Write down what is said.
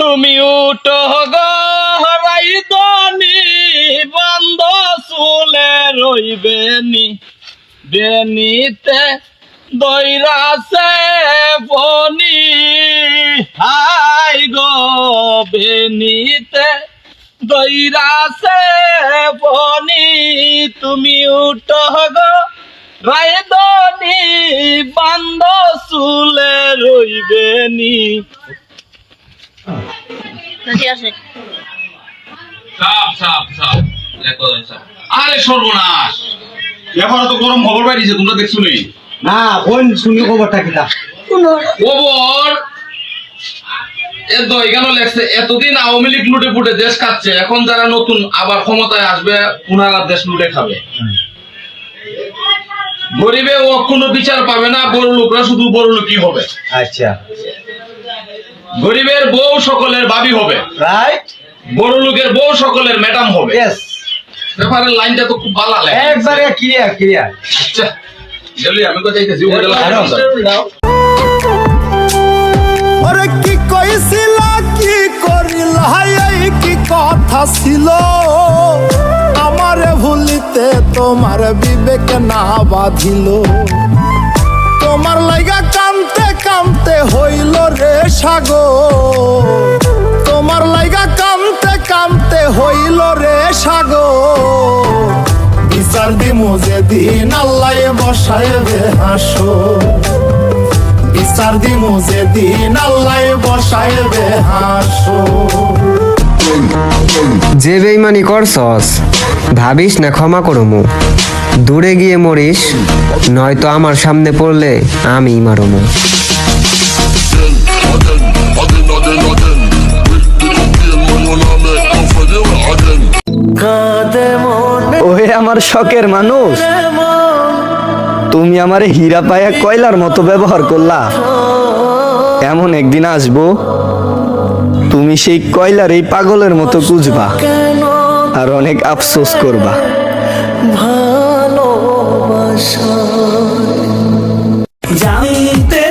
তুমি উঠো গো রাইদনি বন্ধ চুলে রইবেনি বেনিতে দৈরাছে বনি হাই গো বেনিতে দৈরাছে বনি তুমি উঠো গো রাইদনি বন্ধ চুলে রইবেনি। আরে সর্বনাশ, এবার তো গরম খবর পাইছে, তোমরা দেখছো নি? না বোন শুনি খবরটা কিটা খবর এখানে লেখছে এতদিন আওয়ামী লীগ লুটে পুটে দেশ খাচ্ছে, এখন যারা নতুন আবার ক্ষমতায় আসবে পুনরায় দেশ লুটে খাবে। গরিবে ও কোনো বিচার পাবে না, বড় লোকরা শুধু বড় লোকই হবে। আচ্ছা গরিবের বউ সকলের ভাবি হবে, রাইট বড় লোকের বউ সকলের ম্যাডাম হবে। ইয়েস ব্যাপারের লাইনটা তো খুব ভালো লাগে। একবারে ক্লিয়ার ক্লিয়ার। আচ্ছা গেলি আমি তো যাইতেছি ওরে কি কইছিলা কি করিলা এই কি কথা ছিল আমারে ভুলিতে তোমার বিবেক না বাঁধিল তোমার লাইগা কামতে কামতে হইল রে সাগর তোমার লাইগা কামতে কামতে হইল রে সাগর বিচার দিমু যেদিন আল্লাহ বসাইবে হাসো বিচার দিমু যেদিন আল্লাহ বসাইবে হাসো। যে বেইমানি করছস ভাবিস না ক্ষমা করমু, দূরে গিয়ে মরিস, নয়তো আমার সামনে পড়লে আমি মারমু। ওহে আমার শখের মানুষ, তুমি আমারে হীরা পায়া কয়লার মতো ব্যবহার করলা। এমন একদিন আসবো তুমি সেই কয়লার এই পাগলের মতো খুঁজবা আর অনেক আফসোস করবা। জানতে